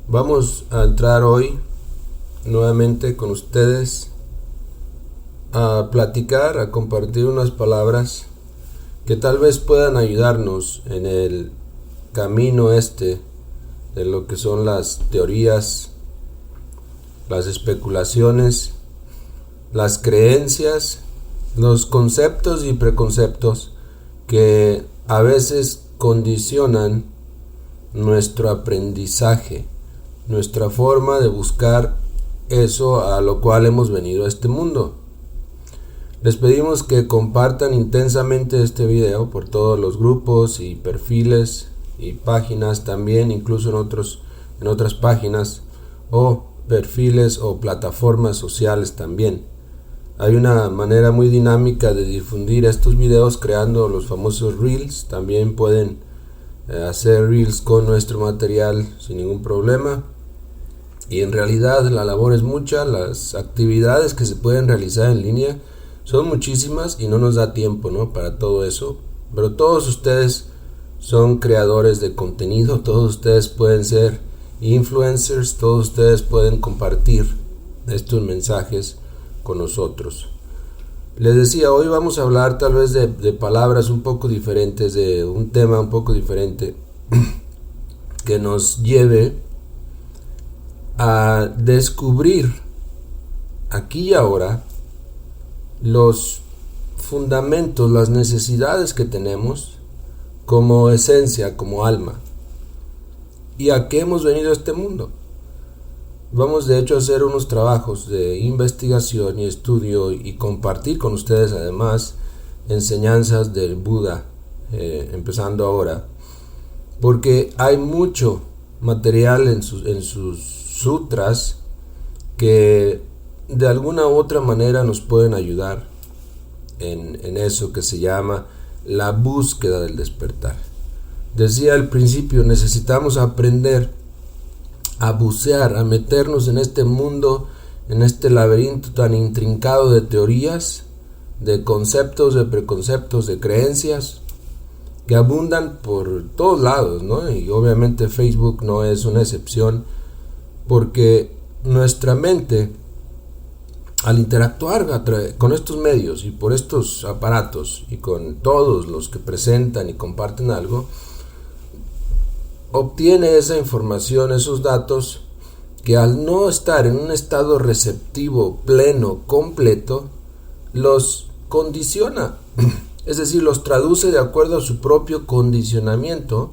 Vamos a entrar hoy nuevamente con ustedes a platicar, a compartir unas palabras que tal vez puedan ayudarnos en el camino de lo que son las teorías, las especulaciones, las creencias, los conceptos y preconceptos que a veces condicionan nuestro aprendizaje, nuestra forma de buscar eso a lo cual hemos venido a este mundo. Les pedimos que compartan intensamente este video por todos los grupos y perfiles y páginas también, incluso en otras páginas o perfiles o plataformas sociales también. Hay una manera muy dinámica de difundir estos videos creando los famosos Reels. También pueden hacer Reels con nuestro material sin ningún problema. Y en realidad la labor es mucha, las actividades que se pueden realizar en línea son muchísimas y no nos da tiempo, ¿no?, para todo eso. Pero todos ustedes son creadores de contenido, todos ustedes pueden ser influencers, todos ustedes pueden compartir estos mensajes con nosotros. Les decía, hoy vamos a hablar tal vez de palabras un poco diferentes, de un tema un poco diferente que nos lleve a descubrir aquí y ahora los fundamentos, las necesidades que tenemos como esencia, como alma, y a qué hemos venido a este mundo. Vamos de hecho a hacer unos trabajos de investigación y estudio y compartir con ustedes además enseñanzas del Buda, empezando ahora, porque hay mucho material en sus sutras que de alguna u otra manera nos pueden ayudar en eso que se llama la búsqueda del despertar. Decía al principio, necesitamos aprender a bucear, a meternos en este mundo, en este laberinto tan intrincado de teorías, de conceptos, de preconceptos, de creencias que abundan por todos lados, ¿no? Y obviamente Facebook no es una excepción, porque nuestra mente, al interactuar con estos medios y por estos aparatos y con todos los que presentan y comparten algo, obtiene esa información, esos datos que al no estar en un estado receptivo, pleno, completo, los condiciona, es decir, los traduce de acuerdo a su propio condicionamiento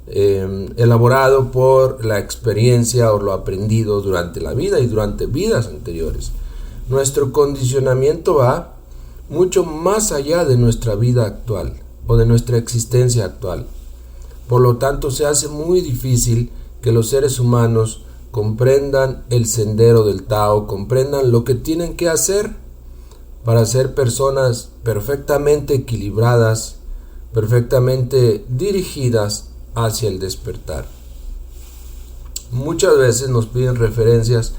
elaborado por la experiencia o lo aprendido durante la vida y durante vidas anteriores. Nuestro condicionamiento va mucho más allá de nuestra vida actual o de nuestra existencia actual. Por lo tanto, se hace muy difícil que los seres humanos comprendan el sendero del Tao, comprendan lo que tienen que hacer para ser personas perfectamente equilibradas, perfectamente dirigidas hacia el despertar. Muchas veces nos piden referencias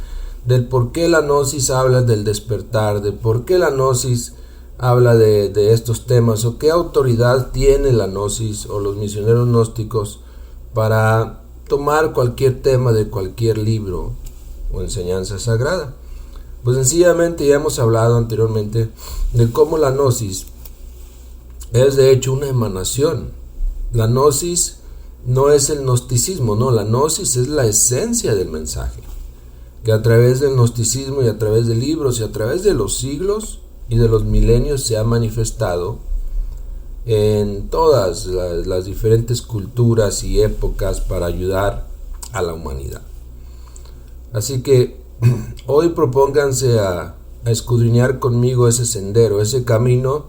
del por qué la Gnosis habla del despertar, de por qué la Gnosis habla de estos temas, o qué autoridad tiene la Gnosis o los misioneros gnósticos para tomar cualquier tema de cualquier libro o enseñanza sagrada. Pues sencillamente ya hemos hablado anteriormente de cómo la Gnosis es de hecho una emanación. La Gnosis no es el gnosticismo, no, la Gnosis es la esencia del mensaje, que a través del gnosticismo y a través de libros y a través de los siglos y de los milenios se ha manifestado en todas las diferentes culturas y épocas para ayudar a la humanidad. Así que hoy propónganse a escudriñar conmigo ese sendero, ese camino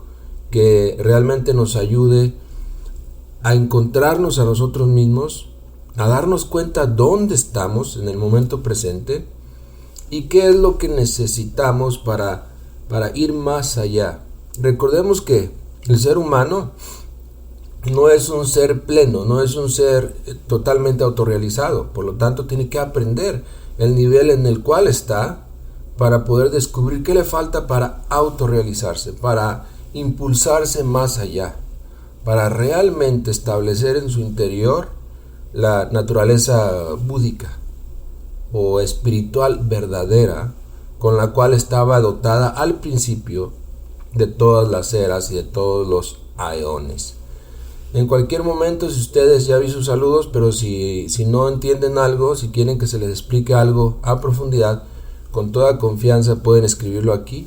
que realmente nos ayude a encontrarnos a nosotros mismos, a darnos cuenta dónde estamos en el momento presente y qué es lo que necesitamos para ir más allá. Recordemos que el ser humano no es un ser pleno, no es un ser totalmente autorrealizado, por lo tanto tiene que aprender el nivel en el cual está para poder descubrir qué le falta para autorrealizarse, para impulsarse más allá, para realmente establecer en su interior la naturaleza búdica, o espiritual verdadera con la cual estaba dotada al principio de todas las eras y de todos los aeones. En cualquier momento, si ustedes ya vi sus saludos, pero si no entienden algo, si quieren que se les explique algo a profundidad, con toda confianza pueden escribirlo aquí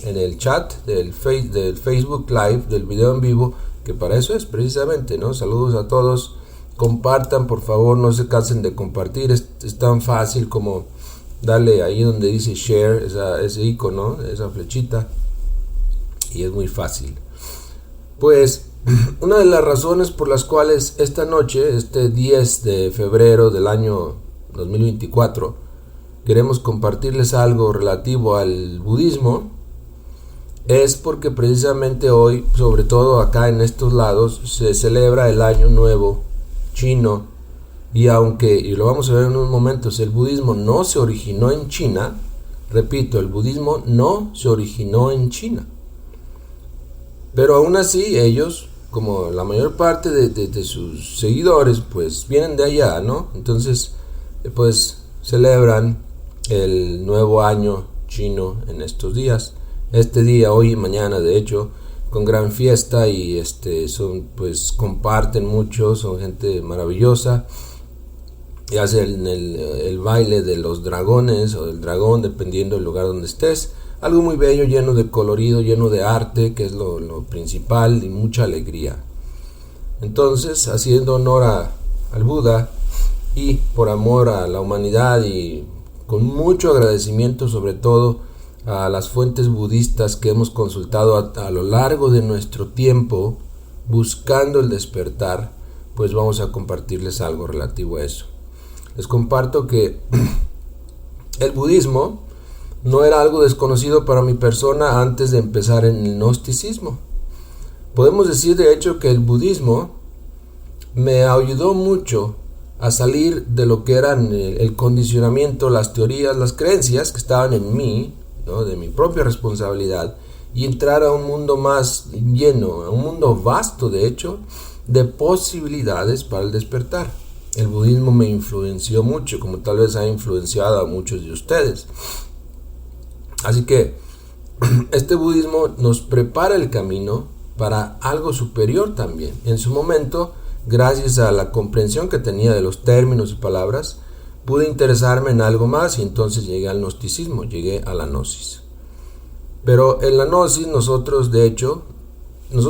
en el chat del Facebook Live, del video en vivo, que para eso es precisamente, ¿no? Saludos a todos, compartan, por favor, no se cansen de compartir, es tan fácil como darle ahí donde dice share, ese icono, esa flechita, y es muy fácil. Pues una de las razones por las cuales esta noche, este 10 de febrero del año 2024, queremos compartirles algo relativo al budismo, es porque precisamente hoy, sobre todo acá en estos lados, se celebra el Año Nuevo Chino, y aunque, y lo vamos a ver en unos momentos, el budismo no se originó en China, repito, el budismo no se originó en China, pero aún así ellos, como la mayor parte de sus seguidores, pues vienen de allá, ¿no? Entonces, pues celebran el nuevo año chino en estos días. Este día, hoy y mañana, de hecho, con gran fiesta, y son, pues comparten mucho, son gente maravillosa, y hacen el baile de los dragones o del dragón, dependiendo del lugar donde estés. Algo muy bello, lleno de colorido, lleno de arte, que es lo principal, y mucha alegría. Entonces, haciendo honor al Buda y por amor a la humanidad, y con mucho agradecimiento sobre todo a las fuentes budistas que hemos consultado a lo largo de nuestro tiempo buscando el despertar, pues vamos a compartirles algo relativo a eso. Les comparto que el budismo no era algo desconocido para mi persona antes de empezar en el gnosticismo. Podemos decir de hecho que el budismo me ayudó mucho a salir de lo que eran el condicionamiento, las teorías, las creencias que estaban en mí, ¿no? De mi propia responsabilidad, y entrar a un mundo más lleno, a un mundo vasto de hecho, de posibilidades para el despertar. El budismo me influenció mucho, como tal vez ha influenciado a muchos de ustedes. Así que este budismo nos prepara el camino para algo superior también. En su momento, gracias a la comprensión que tenía de los términos y palabras, pude interesarme en algo más, y entonces llegué al gnosticismo, llegué a la gnosis. Pero en la gnosis nosotros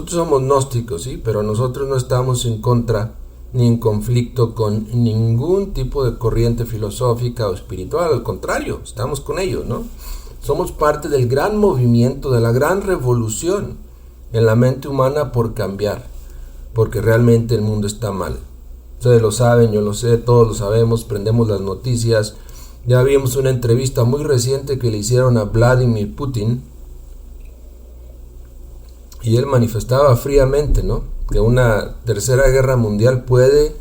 somos gnósticos, ¿sí? Pero nosotros no estamos en contra ni en conflicto con ningún tipo de corriente filosófica o espiritual, al contrario, estamos con ellos, ¿no? Somos parte del gran movimiento, de la gran revolución en la mente humana por cambiar, porque realmente el mundo está mal. Ustedes lo saben, yo lo sé, todos lo sabemos, prendemos las noticias. Ya vimos una entrevista muy reciente que le hicieron a Vladimir Putin, y él manifestaba fríamente, ¿no?, que una tercera guerra mundial puede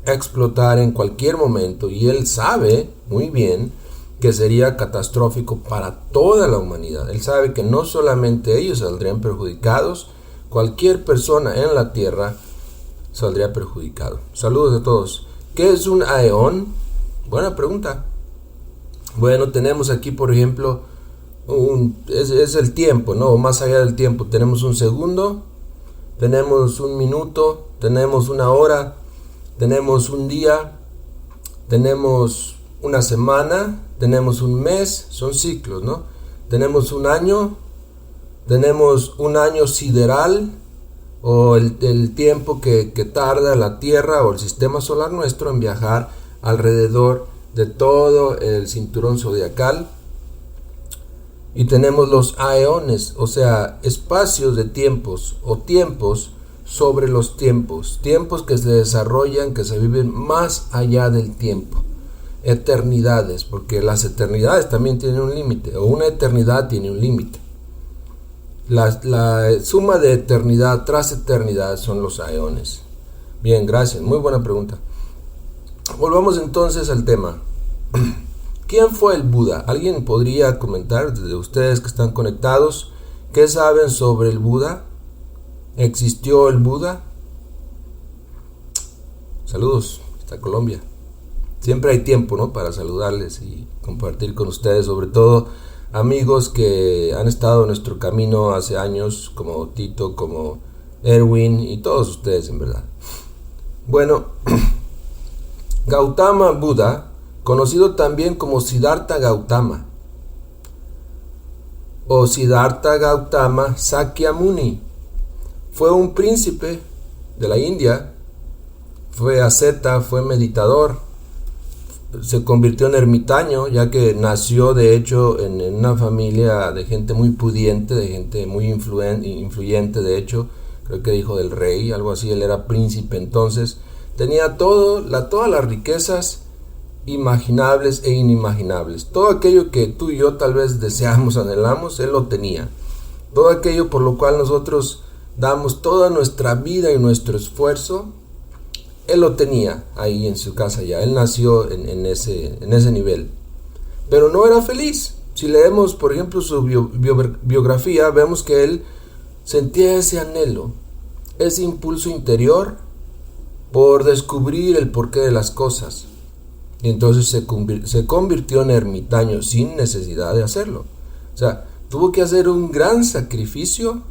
explotar en cualquier momento, y él sabe muy bien que sería catastrófico para toda la humanidad. Él sabe que no solamente ellos saldrían perjudicados, cualquier persona en la Tierra saldría perjudicado. Saludos a todos. ¿Qué es un aeón? Buena pregunta. Bueno, tenemos aquí, por ejemplo, es el tiempo, ¿no? O más allá del tiempo. Tenemos un segundo, tenemos un minuto, tenemos una hora, tenemos un día, tenemos una semana, tenemos un mes, son ciclos, ¿no? Tenemos un año sideral, o el tiempo que tarda la Tierra o el sistema solar nuestro en viajar alrededor de todo el cinturón zodiacal. Y tenemos los aeones, o sea, espacios de tiempos o tiempos sobre los tiempos, tiempos que se desarrollan, que se viven más allá del tiempo, eternidades, porque las eternidades también tienen un límite, o una eternidad tiene un límite. La suma de eternidad tras eternidad son los aeones. Bien, gracias, muy buena pregunta. Volvamos entonces al tema. ¿Quién fue el Buda? ¿Alguien podría comentar, de ustedes que están conectados, qué saben sobre el Buda? ¿Existió el Buda? Saludos hasta Colombia. siempre hay tiempo, ¿no?, para saludarles y compartir con ustedes, sobre todo amigos que han estado en nuestro camino hace años, como Tito, como Erwin y todos ustedes, en verdad. Bueno, Gautama Buda, conocido también como Siddhartha Gautama o Siddhartha Gautama Sakyamuni, fue un príncipe de la India, fue asceta, fue meditador, se convirtió en ermitaño, ya que nació de hecho en una familia de gente muy pudiente, de gente muy influyente, de hecho, creo que hijo del rey, algo así. Él era príncipe, entonces tenía todas las riquezas imaginables e inimaginables. Todo aquello que tú y yo tal vez deseamos, anhelamos, él lo tenía. Todo aquello por lo cual nosotros damos toda nuestra vida y nuestro esfuerzo, él lo tenía ahí en su casa ya. Él nació en ese nivel. Pero no era feliz. Si leemos, por ejemplo, su biografía, vemos que él sentía ese anhelo, ese impulso interior por descubrir el porqué de las cosas. Y entonces se convirtió en ermitaño sin necesidad de hacerlo. O sea, tuvo que hacer un gran sacrificio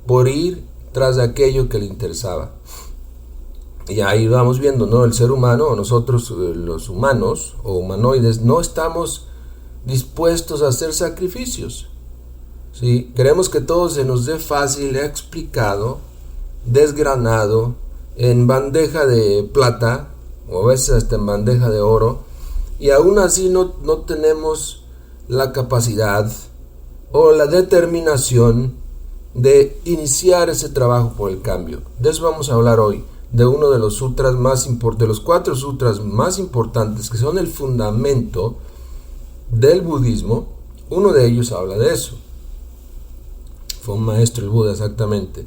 por ir tras de aquello que le interesaba. Y ahí vamos viendo, ¿no? El ser humano, o nosotros los humanos o humanoides, no estamos dispuestos a hacer sacrificios, ¿sí? Queremos que todo se nos dé fácil, explicado, desgranado, en bandeja de plata, o a veces hasta en bandeja de oro, y aún así no tenemos la capacidad o la determinación de iniciar ese trabajo por el cambio. De eso vamos a hablar hoy, de uno de los sutras de los 4 sutras más importantes, que son el fundamento del budismo. Uno de ellos habla de eso. Fue un maestro, el Buda, exactamente.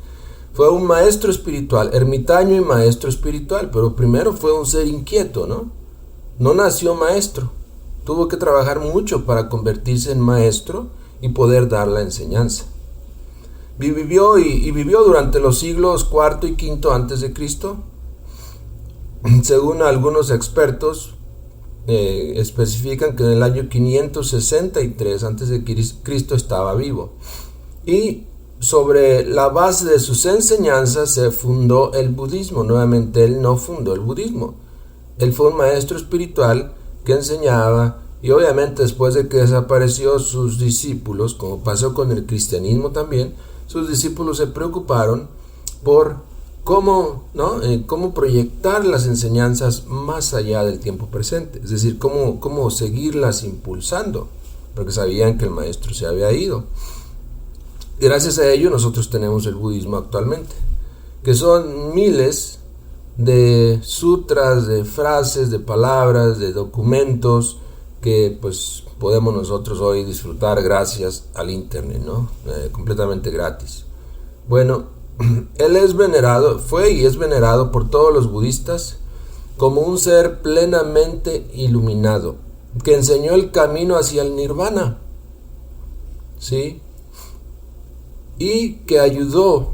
Fue un maestro espiritual, ermitaño y maestro espiritual, pero primero fue un ser inquieto, ¿no? No nació maestro. Tuvo que trabajar mucho para convertirse en maestro y poder dar la enseñanza. Vivió durante los siglos IV y V antes de Cristo. Según algunos expertos, especifican que en el año 563 antes de Cristo estaba vivo. Y sobre la base de sus enseñanzas se fundó el budismo. Nuevamente, él no fundó el budismo. Él fue un maestro espiritual que enseñaba, y obviamente después de que desapareció, sus discípulos, como pasó con el cristianismo también, sus discípulos se preocuparon por cómo proyectar las enseñanzas más allá del tiempo presente, es decir, cómo seguirlas impulsando, porque sabían que el maestro se había ido. Gracias a ello nosotros tenemos el budismo actualmente, que son miles de sutras, de frases, de palabras, de documentos que pues podemos nosotros hoy disfrutar gracias al internet, ¿no? Completamente gratis. Bueno, él fue y es venerado por todos los budistas como un ser plenamente iluminado, que enseñó el camino hacia el nirvana, ¿sí? Y que ayudó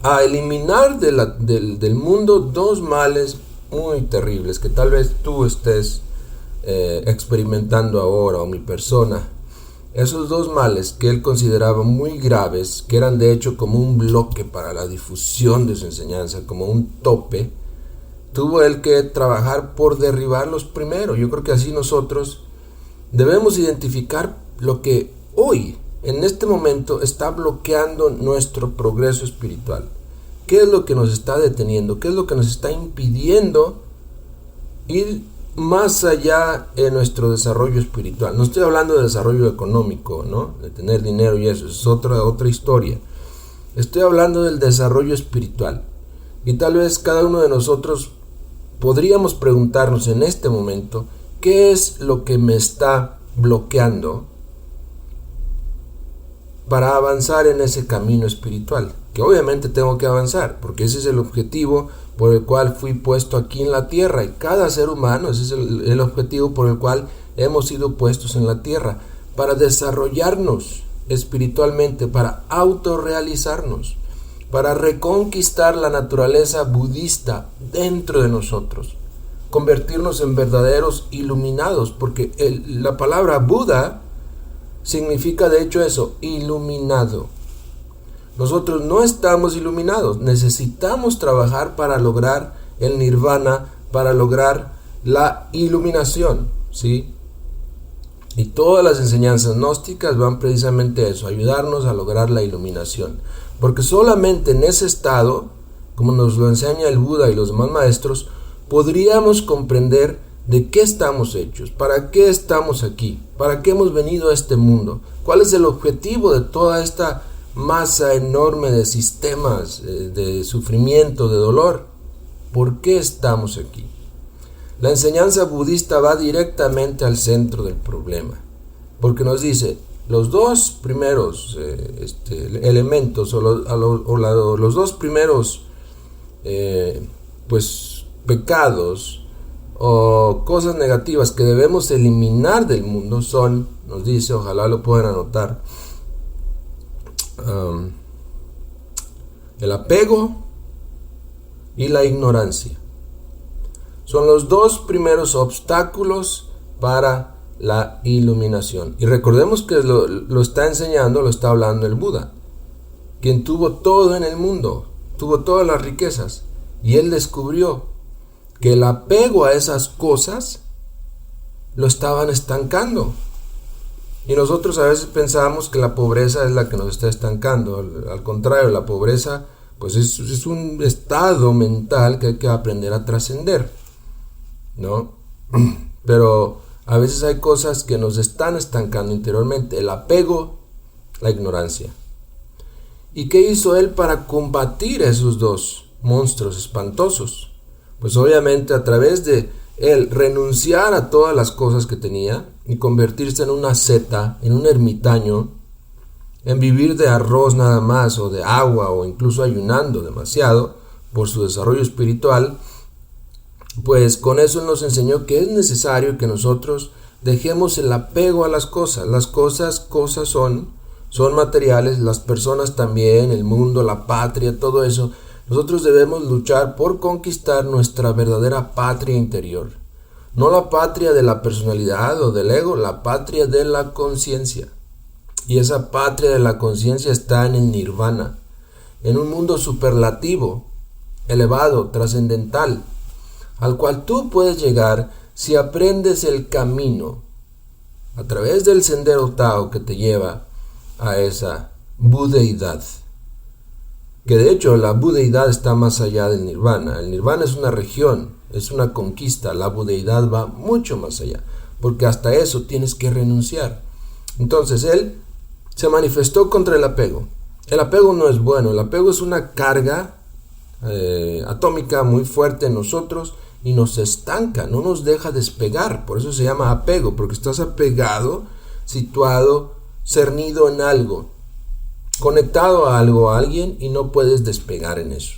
a eliminar del mundo 2 males muy terribles que tal vez tú estés experimentando ahora, o mi persona. Esos 2 males que él consideraba muy graves, que eran de hecho como un bloque para la difusión de su enseñanza, como un tope, tuvo él que trabajar por derribarlos primero. Yo creo que así nosotros debemos identificar lo que hoy, en este momento, está bloqueando nuestro progreso espiritual. ¿Qué es lo que nos está deteniendo? ¿Qué es lo que nos está impidiendo ir más allá en nuestro desarrollo espiritual? No estoy hablando de desarrollo económico, ¿no? De tener dinero y eso es otra historia. Estoy hablando del desarrollo espiritual. Y tal vez cada uno de nosotros podríamos preguntarnos en este momento, ¿qué es lo que me está bloqueando para avanzar en ese camino espiritual? Que obviamente tengo que avanzar, porque ese es el objetivo por el cual fui puesto aquí en la tierra, y cada ser humano, ese es el objetivo por el cual hemos sido puestos en la tierra, para desarrollarnos espiritualmente, para autorrealizarnos, para reconquistar la naturaleza budista dentro de nosotros, convertirnos en verdaderos iluminados, porque la palabra Buda significa de hecho eso, iluminado. Nosotros no estamos iluminados, necesitamos trabajar para lograr el nirvana, para lograr la iluminación, ¿sí? Y todas las enseñanzas gnósticas van precisamente a eso, ayudarnos a lograr la iluminación. Porque solamente en ese estado, como nos lo enseña el Buda y los demás maestros, podríamos comprender de qué estamos hechos, para qué estamos aquí, para qué hemos venido a este mundo, cuál es el objetivo de toda esta masa enorme de sistemas, de sufrimiento, de dolor. ¿Por qué estamos aquí? La enseñanza budista va directamente al centro del problema, porque nos dice, los dos primeros elementos los dos primeros pecados o cosas negativas que debemos eliminar del mundo son, nos dice, ojalá lo puedan anotar, el apego y la ignorancia. Son los dos primeros obstáculos para la iluminación. Y recordemos que lo está enseñando, lo está hablando el Buda, quien tuvo todo en el mundo, tuvo todas las riquezas, y él descubrió que el apego a esas cosas lo estaban estancando. Y nosotros a veces pensamos que la pobreza es la que nos está estancando. Al contrario, la pobreza pues es un estado mental que hay que aprender a trascender, ¿no? Pero a veces hay cosas que nos están estancando interiormente. El apego, la ignorancia. ¿Y qué hizo él para combatir esos dos monstruos espantosos? Pues obviamente a través de él renunciar a todas las cosas que tenía y convertirse en una asceta, en un ermitaño, en vivir de arroz nada más o de agua o incluso ayunando demasiado por su desarrollo espiritual, pues con eso él nos enseñó que es necesario que nosotros dejemos el apego a las cosas. Las cosas son materiales, las personas también, el mundo, la patria, todo eso. Nosotros debemos luchar por conquistar nuestra verdadera patria interior. No la patria de la personalidad o del ego, la patria de la conciencia. Y esa patria de la conciencia está en el nirvana, en un mundo superlativo, elevado, trascendental, al cual tú puedes llegar si aprendes el camino a través del sendero Tao que te lleva a esa budeidad. Que de hecho la budeidad está más allá del nirvana. El nirvana es una región, es una conquista. La budeidad va mucho más allá, porque hasta eso tienes que renunciar. Entonces él se manifestó contra el apego. El apego no es bueno, el apego es una carga atómica muy fuerte en nosotros y nos estanca, no nos deja despegar. Por eso se llama apego, porque estás apegado, situado, cernido en algo, conectado a algo, a alguien, y no puedes despegar en eso.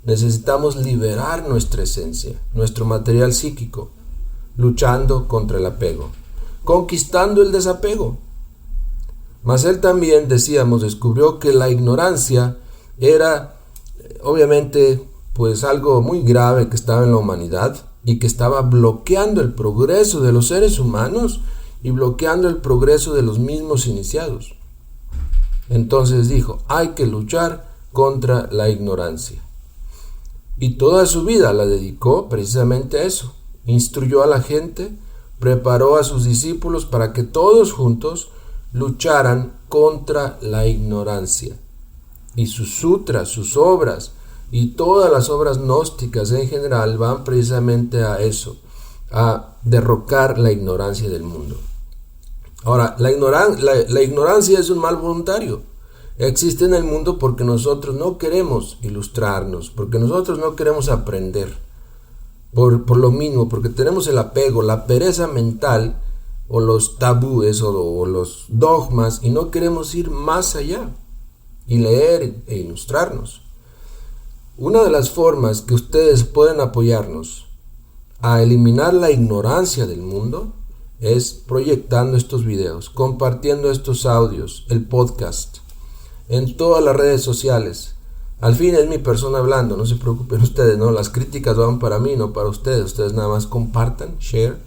Necesitamos liberar nuestra esencia, nuestro material psíquico, luchando contra el apego, conquistando el desapego. Mas él también, decíamos, descubrió que la ignorancia era, obviamente, pues algo muy grave que estaba en la humanidad y que estaba bloqueando el progreso de los seres humanos y bloqueando el progreso de los mismos iniciados. Entonces dijo, hay que luchar contra la ignorancia. Y toda su vida la dedicó precisamente a eso. Instruyó a la gente, preparó a sus discípulos para que todos juntos lucharan contra la ignorancia. Y sus sutras, sus obras y todas las obras gnósticas en general van precisamente a eso, a derrocar la ignorancia del mundo. Ahora, la ignorancia es un mal voluntario. Existe en el mundo porque nosotros no queremos ilustrarnos, porque nosotros no queremos aprender. Por lo mismo, porque tenemos el apego, la pereza mental, o los tabúes, o los dogmas, y no queremos ir más allá y leer e ilustrarnos. Una de las formas que ustedes pueden apoyarnos a eliminar la ignorancia del mundo es proyectando estos videos, compartiendo estos audios, el podcast, en todas las redes sociales, Al fin es mi persona hablando, no se preocupen ustedes, ¿no? Las críticas van para mí, no para ustedes. Ustedes nada más compartan, share.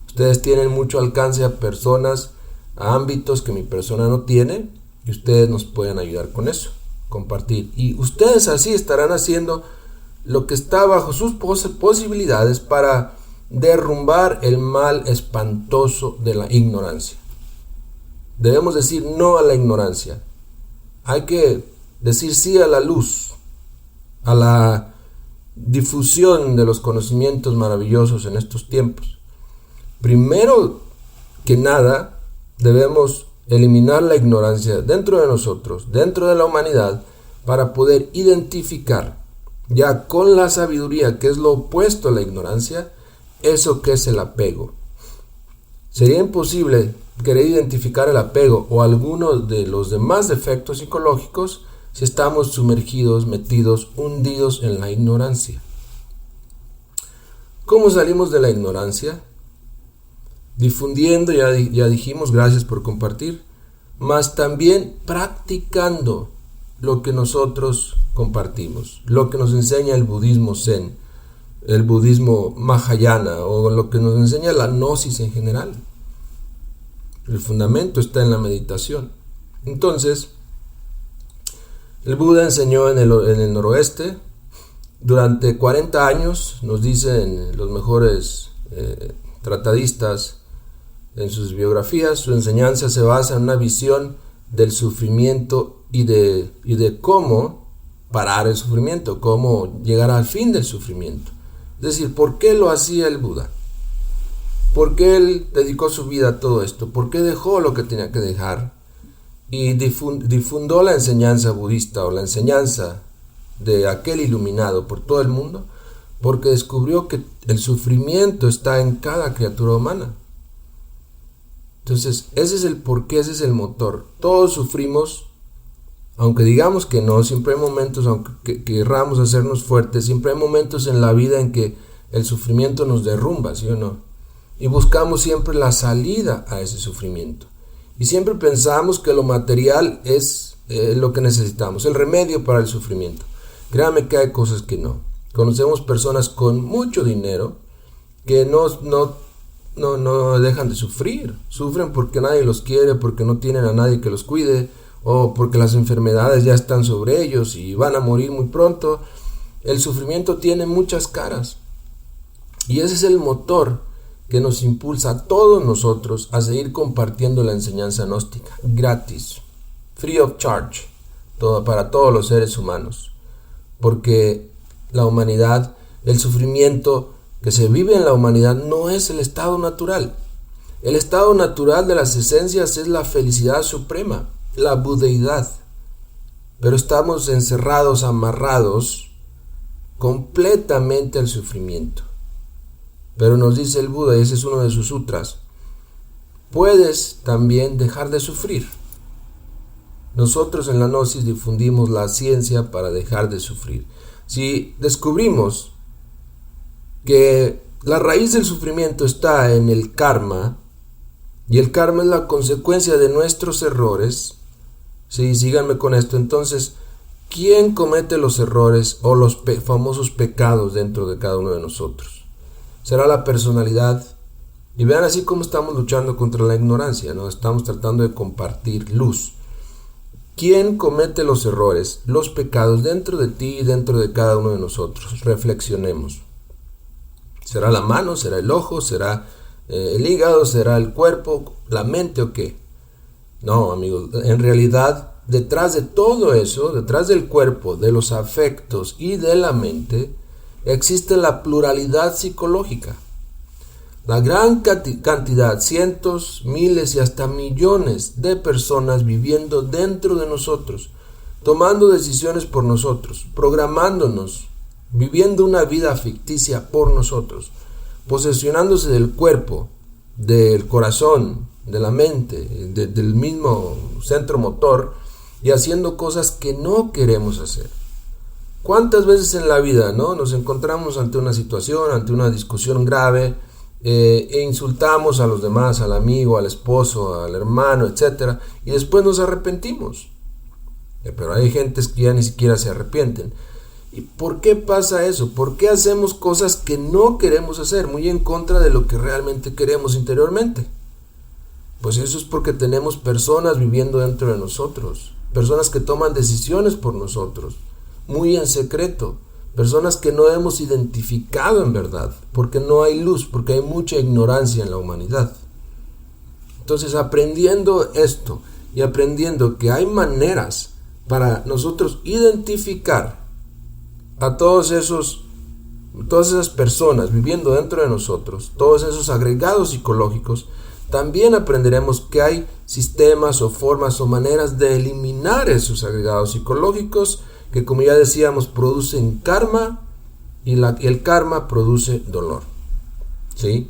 Ustedes tienen mucho alcance a personas, a ámbitos que mi persona no tiene, y ustedes nos pueden ayudar con eso, compartir. Y ustedes así estarán haciendo lo que está bajo sus posibilidades para derrumbar el mal espantoso de la ignorancia. Debemos decir no a la ignorancia. Hay que decir sí a la luz, a la difusión de los conocimientos maravillosos en estos tiempos. Primero que nada, debemos eliminar la ignorancia dentro de nosotros, dentro de la humanidad, para poder identificar ya con la sabiduría, que es lo opuesto a la ignorancia, eso que es el apego. Sería imposible querer identificar el apego o alguno de los demás defectos psicológicos si estamos sumergidos, metidos, hundidos en la ignorancia. ¿Cómo salimos de la ignorancia? Difundiendo, ya dijimos, gracias por compartir, mas también practicando lo que nosotros compartimos, lo que nos enseña el budismo zen, el budismo mahayana o lo que nos enseña la gnosis en general. El fundamento está en la meditación. Entonces, el Buda enseñó en el noroeste durante 40 años, nos dicen los mejores tratadistas en sus biografías. Su enseñanza se basa en una visión del sufrimiento y de cómo parar el sufrimiento, cómo llegar al fin del sufrimiento. Es decir, ¿por qué lo hacía el Buda? ¿Por qué él dedicó su vida a todo esto? ¿Por qué dejó lo que tenía que dejar? Y difundió la enseñanza budista o la enseñanza de aquel iluminado por todo el mundo, porque descubrió que el sufrimiento está en cada criatura humana. Entonces, ese es el porqué, ese es el motor. Todos sufrimos, aunque digamos que no, siempre hay momentos, aunque querramos hacernos fuertes, siempre hay momentos en la vida en que el sufrimiento nos derrumba, ¿sí o no? Y buscamos siempre la salida a ese sufrimiento. Y siempre pensamos que lo material es lo que necesitamos, el remedio para el sufrimiento. Créanme que hay cosas que no. Conocemos personas con mucho dinero que no dejan de sufrir. Sufren porque nadie los quiere, porque no tienen a nadie que los cuide, o porque las enfermedades ya están sobre ellos y van a morir muy pronto. El sufrimiento tiene muchas caras. Y ese es el motor que nos impulsa a todos nosotros a seguir compartiendo la enseñanza gnóstica, gratis, free of charge, para todos los seres humanos. Porque la humanidad, el sufrimiento que se vive en la humanidad no es el estado natural. El estado natural de las esencias es la felicidad suprema, la budeidad. Pero estamos encerrados, amarrados completamente al sufrimiento. Pero nos dice el Buda, y ese es uno de sus sutras, puedes también dejar de sufrir. Nosotros en la Gnosis difundimos la ciencia para dejar de sufrir. Si descubrimos que la raíz del sufrimiento está en el karma, y el karma es la consecuencia de nuestros errores, sí, síganme con esto, entonces, ¿quién comete los errores o los famosos pecados dentro de cada uno de nosotros? Será la personalidad. Y vean así cómo estamos luchando contra la ignorancia, ¿no? Estamos tratando de compartir luz. ¿Quién comete los errores, los pecados dentro de ti y dentro de cada uno de nosotros? Reflexionemos. ¿Será la mano? ¿Será el ojo? ¿Será el hígado? ¿Será el cuerpo? ¿La mente o qué? No, amigos, en realidad, detrás de todo eso, detrás del cuerpo, de los afectos y de la mente, existe la pluralidad psicológica. La gran cantidad, cientos, miles y hasta millones de personas viviendo dentro de nosotros, tomando decisiones por nosotros, programándonos, viviendo una vida ficticia por nosotros, posesionándose del cuerpo, del corazón, de la mente, del mismo centro motor y haciendo cosas que no queremos hacer. ¿Cuántas veces en la vida, ¿no?, nos encontramos ante una situación, ante una discusión grave e insultamos a los demás, al amigo, al esposo, al hermano, etc. y después nos arrepentimos? Pero hay gentes que ya ni siquiera se arrepienten. ¿Y por qué pasa eso? ¿Por qué hacemos cosas que no queremos hacer, muy en contra de lo que realmente queremos interiormente? Pues eso es porque tenemos personas viviendo dentro de nosotros, personas que toman decisiones por nosotros, muy en secreto, personas que no hemos identificado en verdad, porque no hay luz, porque hay mucha ignorancia en la humanidad. Entonces, aprendiendo esto y aprendiendo que hay maneras para nosotros identificar a todas esas personas viviendo dentro de nosotros, todos esos agregados psicológicos, también aprenderemos que hay sistemas o formas o maneras de eliminar esos agregados psicológicos que, como ya decíamos, producen karma y el karma produce dolor. ¿Sí?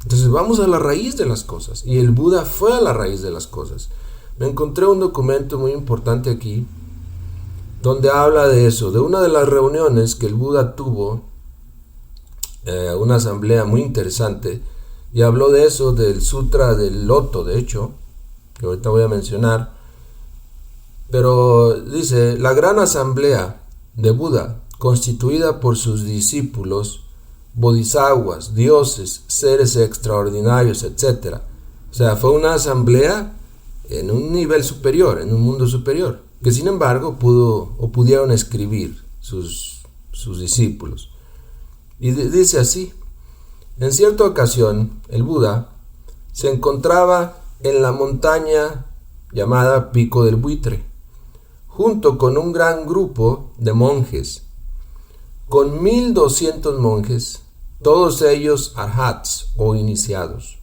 Entonces vamos a la raíz de las cosas, y el Buda fue a la raíz de las cosas. Me encontré un documento muy importante aquí donde habla de eso, de una de las reuniones que el Buda tuvo, una asamblea muy interesante, y habló de eso, del Sutra del Loto, de hecho, que ahorita voy a mencionar. Pero dice: la gran asamblea de Buda, constituida por sus discípulos, bodhisattvas, dioses, seres extraordinarios, etc. O sea, fue una asamblea en un nivel superior, en un mundo superior, que sin embargo pudieron escribir sus discípulos. Y dice así: en cierta ocasión, el Buda se encontraba en la montaña llamada Pico del Buitre, junto con un gran grupo de monjes, con 1200 monjes, todos ellos arhats o iniciados,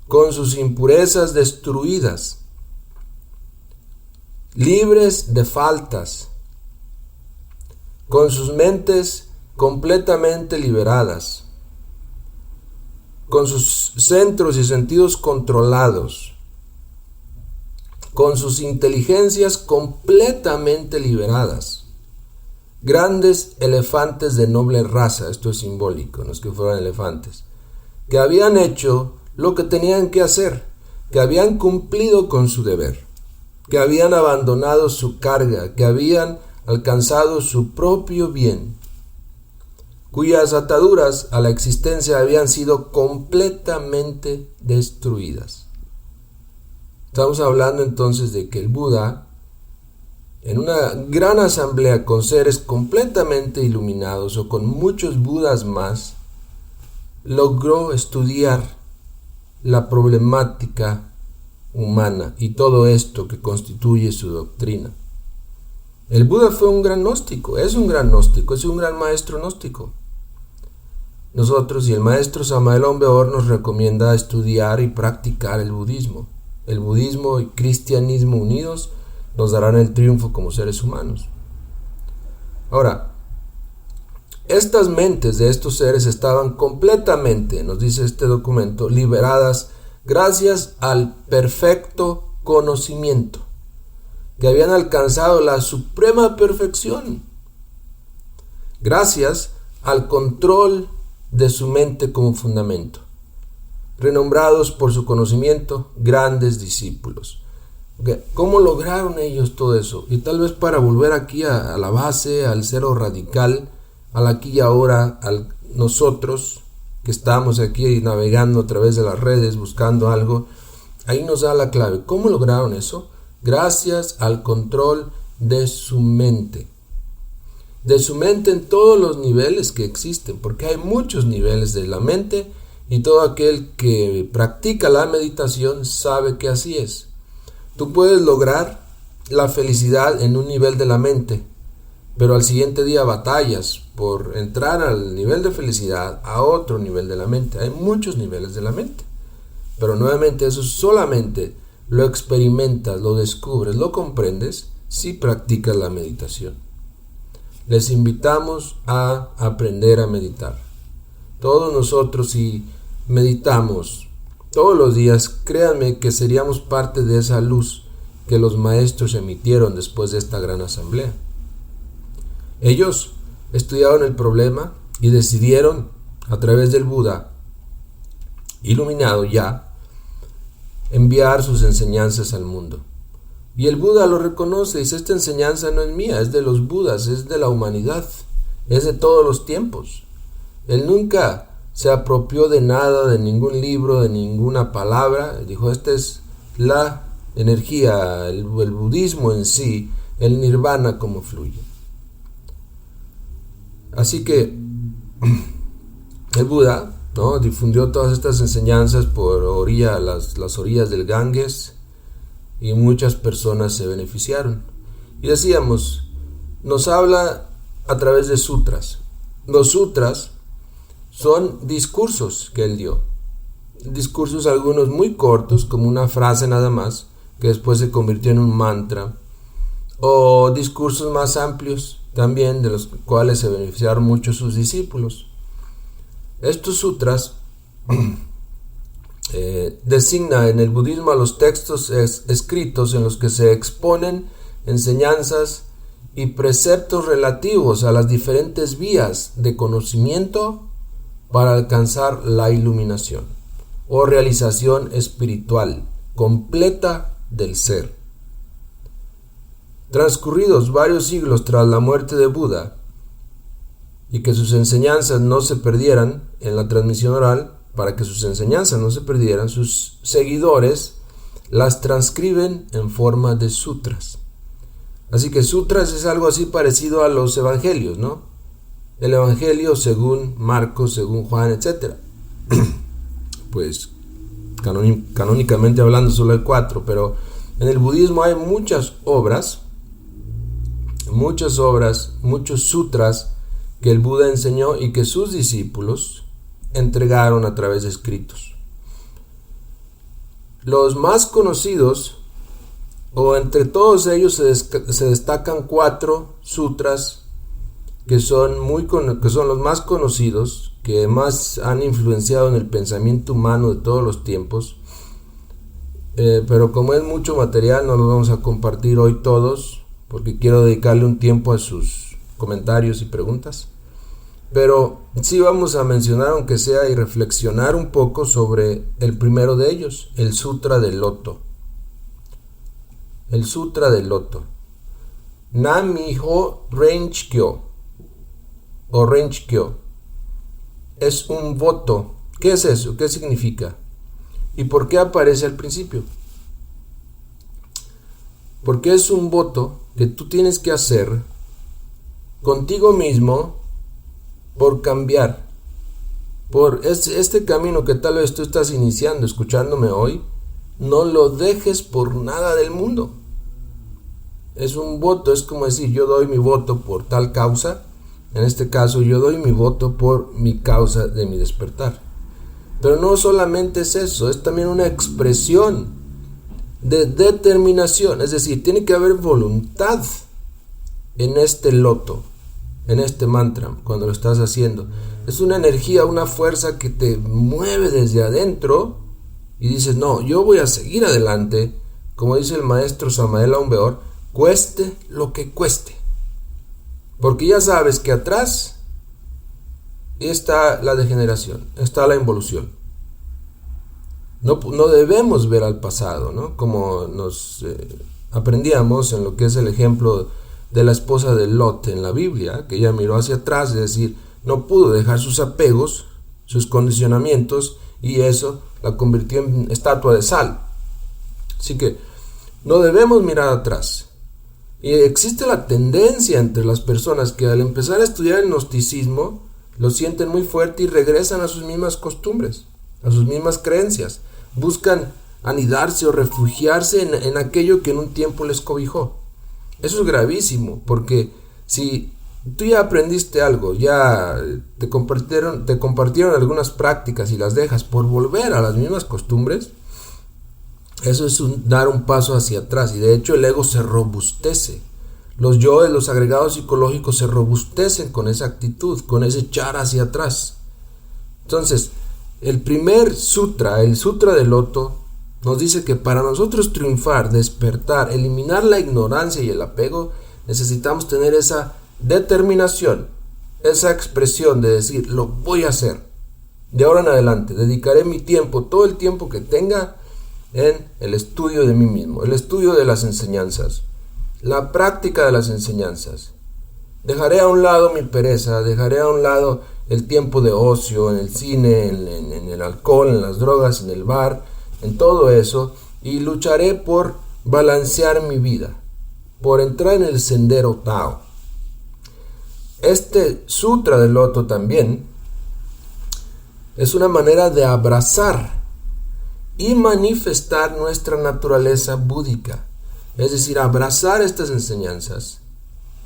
con sus impurezas destruidas, libres de faltas, con sus mentes completamente liberadas, con sus centros y sentidos controlados, con sus inteligencias completamente liberadas, grandes elefantes de noble raza, esto es simbólico, no es que fueran elefantes, que habían hecho lo que tenían que hacer, que habían cumplido con su deber, que habían abandonado su carga, que habían alcanzado su propio bien, cuyas ataduras a la existencia habían sido completamente destruidas. Estamos hablando entonces de que el Buda, en una gran asamblea con seres completamente iluminados o con muchos Budas más, logró estudiar la problemática humana y todo esto que constituye su doctrina. El Buda fue un gran gnóstico, es un gran maestro gnóstico. Nosotros, y el maestro Samael Aun Weor nos recomienda estudiar y practicar el budismo. El budismo y cristianismo unidos nos darán el triunfo como seres humanos. Ahora, estas mentes de estos seres estaban completamente, nos dice este documento, liberadas gracias al perfecto conocimiento, que habían alcanzado la suprema perfección, gracias al control de su mente como fundamento, renombrados por su conocimiento, grandes discípulos. ¿Cómo lograron ellos todo eso? Y tal vez para volver aquí a la base, al cero radical, al aquí y ahora, a nosotros que estamos aquí navegando a través de las redes buscando algo, ahí nos da la clave. ¿Cómo lograron eso? Gracias al control de su mente. De su mente en todos los niveles que existen, porque hay muchos niveles de la mente y todo aquel que practica la meditación sabe que así es. Tú puedes lograr la felicidad en un nivel de la mente, pero al siguiente día batallas por entrar al nivel de felicidad a otro nivel de la mente. Hay muchos niveles de la mente, pero nuevamente eso solamente lo experimentas, lo descubres, lo comprendes si practicas la meditación. Les invitamos a aprender a meditar. Todos nosotros, si meditamos todos los días, créanme que seríamos parte de esa luz que los maestros emitieron después de esta gran asamblea. Ellos estudiaron el problema y decidieron, a través del Buda, iluminado ya, enviar sus enseñanzas al mundo. Y el Buda lo reconoce, dice, esta enseñanza no es mía, es de los Budas, es de la humanidad, es de todos los tiempos. Él nunca se apropió de nada, de ningún libro, de ninguna palabra. Dijo, esta es la energía, el budismo en sí, el nirvana como fluye. Así que el Buda, ¿no?, difundió todas estas enseñanzas por las orillas del Ganges, y muchas personas se beneficiaron. Y decíamos, nos habla a través de sutras. Los sutras son discursos que él dio. Discursos algunos muy cortos, como una frase nada más, que después se convirtió en un mantra. O discursos más amplios, también de los cuales se beneficiaron mucho sus discípulos. Estos sutras designa en el budismo a los textos escritos en los que se exponen enseñanzas y preceptos relativos a las diferentes vías de conocimiento para alcanzar la iluminación o realización espiritual completa del ser. Transcurridos varios siglos tras la muerte de Buda, y que sus enseñanzas no se perdieran en la transmisión oral, para que sus enseñanzas no se perdieran, sus seguidores las transcriben en forma de sutras. Así que sutras es algo así parecido a los evangelios, ¿no? El evangelio según Marcos, según Juan, etc. Pues canónicamente hablando solo hay 4, pero en el budismo hay muchas obras, muchos sutras que el Buda enseñó y que sus discípulos entregaron a través de escritos. Los más conocidos, o entre todos ellos se destacan 4 sutras que son los más conocidos, que más han influenciado en el pensamiento humano de todos los tiempos. Pero como es mucho material, no los vamos a compartir hoy todos, porque quiero dedicarle un tiempo a sus comentarios y preguntas. Pero sí vamos a mencionar, aunque sea, y reflexionar un poco sobre el primero de ellos, el Sutra del Loto. El Sutra del Loto. Nam-myoho Renge-kyo, o Renge-kyo, es un voto. ¿Qué es eso? ¿Qué significa? ¿Y por qué aparece al principio? Porque es un voto que tú tienes que hacer contigo mismo, por cambiar, por este camino que tal vez tú estás iniciando, escuchándome hoy. No lo dejes por nada del mundo. Es un voto, es como decir, yo doy mi voto por tal causa. En este caso, yo doy mi voto por mi causa de mi despertar. Pero no solamente es eso, es también una expresión de determinación. Es decir, tiene que haber voluntad en este loto, en este mantra, cuando lo estás haciendo. Es una energía, una fuerza que te mueve desde adentro y dices, no, yo voy a seguir adelante, como dice el maestro Samael Aun Weor, cueste lo que cueste. Porque ya sabes que atrás está la degeneración, está la involución. No debemos ver al pasado, ¿no? Como nos aprendíamos en lo que es el ejemplo de la esposa de Lot en la Biblia, que ella miró hacia atrás, es decir, no pudo dejar sus apegos, sus condicionamientos, y eso la convirtió en estatua de sal. Así que no debemos mirar atrás. Y existe la tendencia entre las personas que al empezar a estudiar el gnosticismo lo sienten muy fuerte y regresan a sus mismas costumbres, a sus mismas creencias. Buscan anidarse o refugiarse en aquello que en un tiempo les cobijó. Eso es gravísimo, porque si tú ya aprendiste algo, ya te compartieron algunas prácticas y las dejas por volver a las mismas costumbres, eso es dar un paso hacia atrás, y de hecho el ego se robustece. Los yoes, los agregados psicológicos se robustecen con esa actitud, con ese echar hacia atrás. Entonces, el primer sutra, el Sutra del Loto, nos dice que para nosotros triunfar, despertar, eliminar la ignorancia y el apego, necesitamos tener esa determinación, esa expresión de decir, lo voy a hacer. De ahora en adelante, dedicaré mi tiempo, todo el tiempo que tenga, en el estudio de mí mismo, el estudio de las enseñanzas, la práctica de las enseñanzas. Dejaré a un lado mi pereza, dejaré a un lado el tiempo de ocio, en el cine, en el alcohol, en las drogas, en el bar, en todo eso, y lucharé por balancear mi vida, por entrar en el sendero Tao. Este Sutra del Loto también es una manera de abrazar y manifestar nuestra naturaleza búdica, es decir, abrazar estas enseñanzas,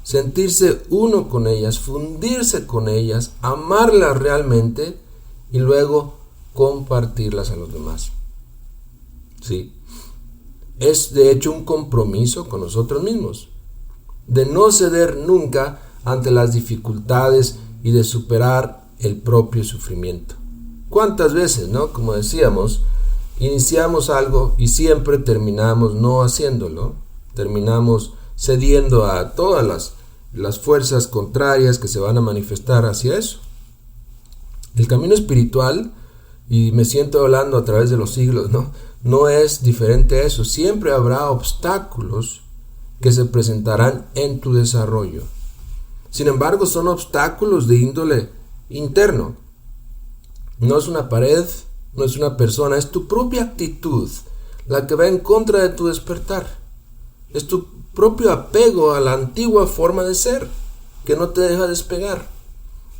sentirse uno con ellas, fundirse con ellas, amarlas realmente y luego compartirlas a los demás. ¿Sí? Es de hecho un compromiso con nosotros mismos, de no ceder nunca ante las dificultades y de superar el propio sufrimiento. ¿Cuántas veces, no? Como decíamos, iniciamos algo y siempre terminamos no haciéndolo, terminamos cediendo a todas las fuerzas contrarias que se van a manifestar hacia eso. El camino espiritual, y me siento hablando a través de los siglos, no es diferente a eso. Siempre habrá obstáculos que se presentarán en tu desarrollo. Sin embargo, son obstáculos de índole interno. No es una pared, no es una persona, es tu propia actitud la que va en contra de tu despertar. Es tu propio apego a la antigua forma de ser, que no te deja despegar,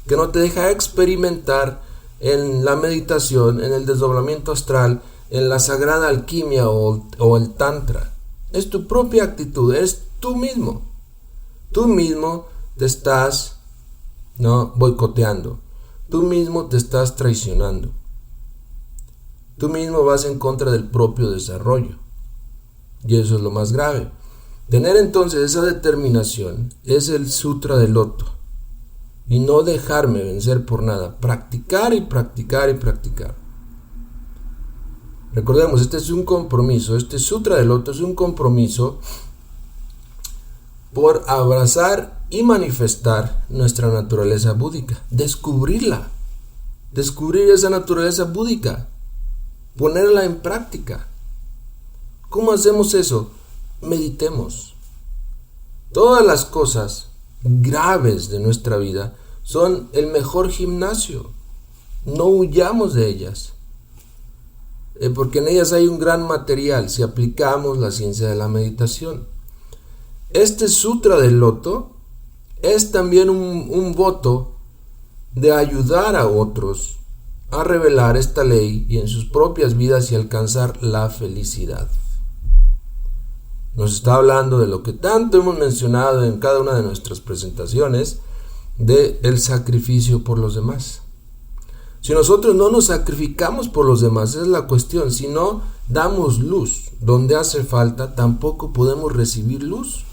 que no te deja experimentar en la meditación, en el desdoblamiento astral, en la sagrada alquimia o el tantra. Es tu propia actitud, eres tú mismo. Tú mismo te estás boicoteando, tú mismo te estás traicionando. Tú mismo vas en contra del propio desarrollo. Y eso es lo más grave. Tener entonces esa determinación es el Sutra del Loto. Y no dejarme vencer por nada. Practicar y practicar y practicar. Recordemos, este es un compromiso. Este Sutra del Loto es un compromiso por abrazar y manifestar nuestra naturaleza búdica. Descubrirla. Descubrir esa naturaleza búdica. Ponerla en práctica. ¿Cómo hacemos eso? Meditemos. Todas las cosas graves de nuestra vida son el mejor gimnasio. No huyamos de ellas, porque en ellas hay un gran material si aplicamos la ciencia de la meditación. Este Sutra del Loto es también un voto de ayudar a otros a revelar esta ley y en sus propias vidas y alcanzar la felicidad. Nos está hablando de lo que tanto hemos mencionado en cada una de nuestras presentaciones, de el sacrificio por los demás. Si nosotros no nos sacrificamos por los demás, esa es la cuestión. Si no damos luz donde hace falta, tampoco podemos recibir luz.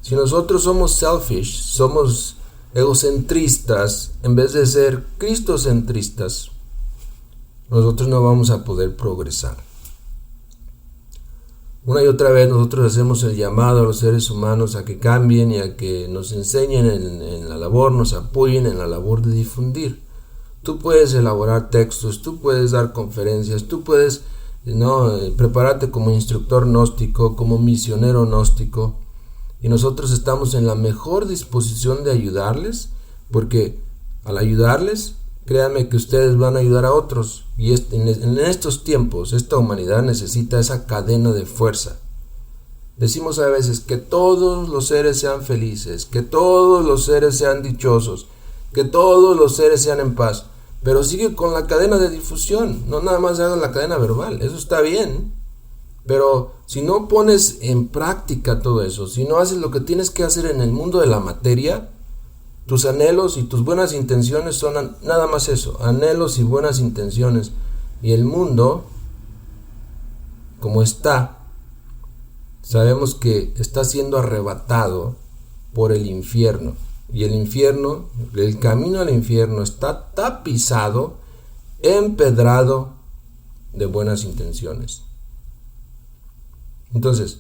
Si nosotros somos selfish, somos egocentristas, en vez de ser cristocentristas, nosotros no vamos a poder progresar. Una y otra vez nosotros hacemos el llamado a los seres humanos a que cambien y a que nos enseñen en la labor, nos apoyen en la labor de difundir. Tú puedes elaborar textos, tú puedes dar conferencias, tú puedes prepararte como instructor gnóstico, como misionero gnóstico. Y nosotros estamos en la mejor disposición de ayudarles, porque al ayudarles, créanme que ustedes van a ayudar a otros. Y en estos tiempos, esta humanidad necesita esa cadena de fuerza. Decimos a veces que todos los seres sean felices, que todos los seres sean dichosos, que todos los seres sean en paz. Pero sigue con la cadena de difusión, no nada más hagas la cadena verbal, eso está bien. Pero si no pones en práctica todo eso, si no haces lo que tienes que hacer en el mundo de la materia, tus anhelos y tus buenas intenciones son nada más eso, anhelos y buenas intenciones. Y el mundo, como está, sabemos que está siendo arrebatado por el infierno. Y el infierno, el camino al infierno está tapizado, empedrado de buenas intenciones. Entonces,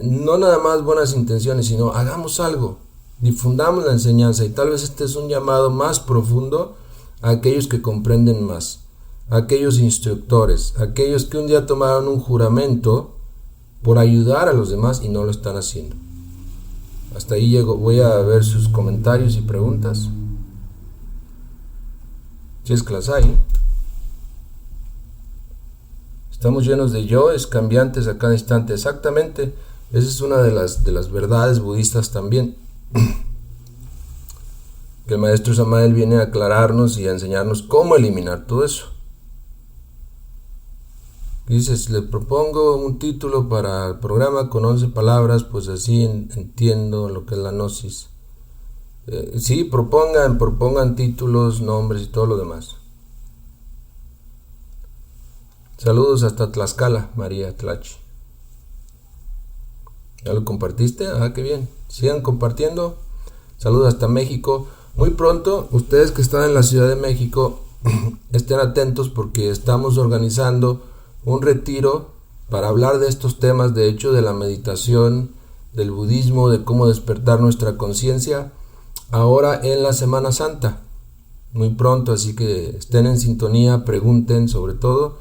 no nada más buenas intenciones, sino hagamos algo, difundamos la enseñanza. Y tal vez este es un llamado más profundo a aquellos que comprenden más, aquellos instructores, aquellos que un día tomaron un juramento por ayudar a los demás y no lo están haciendo. Hasta ahí llego. Voy a ver sus comentarios y preguntas, si es que las hay. Estamos llenos de yoes cambiantes a cada instante. Exactamente. Esa es una de las verdades budistas también. Que el maestro Samael viene a aclararnos y a enseñarnos cómo eliminar todo eso. Dices, le propongo un título para el programa con 11 palabras, pues así entiendo lo que es la gnosis. Sí, propongan títulos, nombres y todo lo demás. Saludos hasta Tlaxcala, María Tlachi. ¿Ya lo compartiste? Ah, qué bien. Sigan compartiendo. Saludos hasta México. Muy pronto, ustedes que están en la Ciudad de México, estén atentos porque estamos organizando un retiro para hablar de estos temas, de hecho, de la meditación, del budismo, de cómo despertar nuestra conciencia, ahora en la Semana Santa. Muy pronto, así que estén en sintonía, pregunten sobre todo,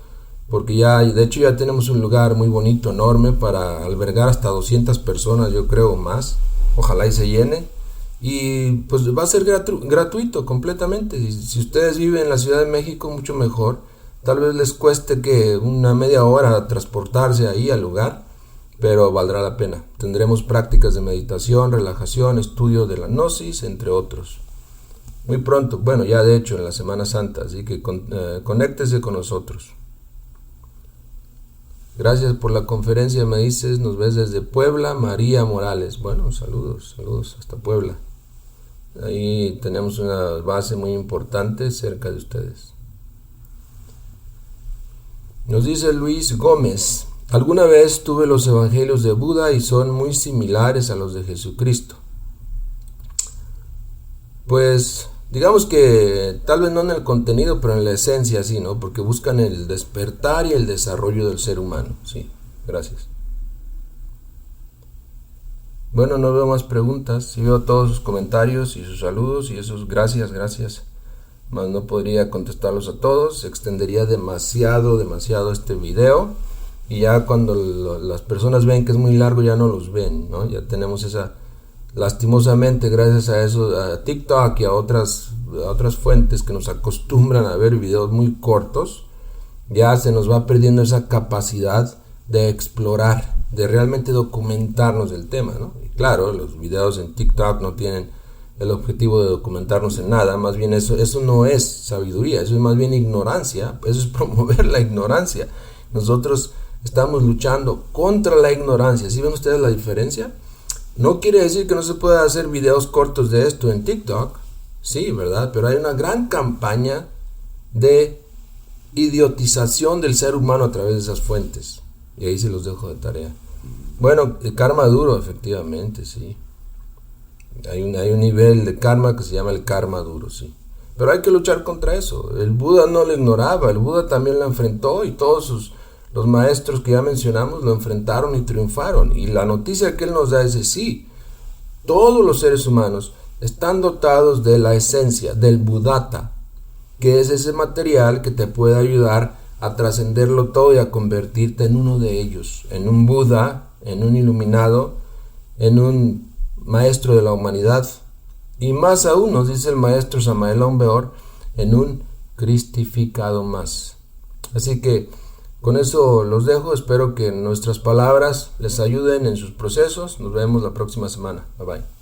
porque de hecho ya tenemos un lugar muy bonito, enorme, para albergar hasta 200 personas, yo creo, más. Ojalá y se llene. Y pues va a ser gratuito completamente. Si ustedes viven en la Ciudad de México, mucho mejor. Tal vez les cueste que una media hora transportarse ahí al lugar, pero valdrá la pena. Tendremos prácticas de meditación, relajación, estudio de la gnosis, entre otros. Muy pronto, bueno, ya de hecho en la Semana Santa, así que conéctese con nosotros. Gracias por la conferencia, me dices, nos ves desde Puebla, María Morales. Bueno, saludos hasta Puebla. Ahí tenemos una base muy importante cerca de ustedes. Nos dice Luis Gómez, alguna vez tuve los evangelios de Buda y son muy similares a los de Jesucristo. Pues digamos que tal vez no en el contenido, pero en la esencia sí, ¿no? Porque buscan el despertar y el desarrollo del ser humano. Sí, gracias. Bueno, no veo más preguntas, sí veo todos sus comentarios y sus saludos y esos gracias. Más no podría contestarlos a todos, se extendería demasiado este video y ya cuando las personas ven que es muy largo ya no los ven, ¿no? Ya tenemos esa, lastimosamente gracias a eso, a TikTok y a otras fuentes que nos acostumbran a ver videos muy cortos, ya se nos va perdiendo esa capacidad de explorar, de realmente documentarnos del tema, ¿no? Y claro, los videos en TikTok no tienen el objetivo de documentarnos en nada, más bien eso no es sabiduría, eso es más bien ignorancia, eso es promover la ignorancia. Nosotros estamos luchando contra la ignorancia. ¿Sí ven ustedes la diferencia? No quiere decir que no se pueda hacer videos cortos de esto en TikTok, sí, ¿verdad? Pero hay una gran campaña de idiotización del ser humano a través de esas fuentes, y ahí se los dejo de tarea. Bueno, el karma duro, efectivamente, sí. Hay un nivel de karma que se llama el karma duro, sí. Pero hay que luchar contra eso. El Buda no lo ignoraba, el Buda también lo enfrentó y todos los maestros que ya mencionamos lo enfrentaron y triunfaron. Y la noticia que él nos da es que sí, todos los seres humanos están dotados de la esencia, del Buddhata, que es ese material que te puede ayudar a trascenderlo todo y a convertirte en uno de ellos, en un Buda, en un iluminado, en un maestro de la humanidad, y más aún, nos dice el maestro Samael Aún Weor, en un cristificado más. Así que con eso los dejo, espero que nuestras palabras les ayuden en sus procesos. Nos vemos la próxima semana. Bye bye.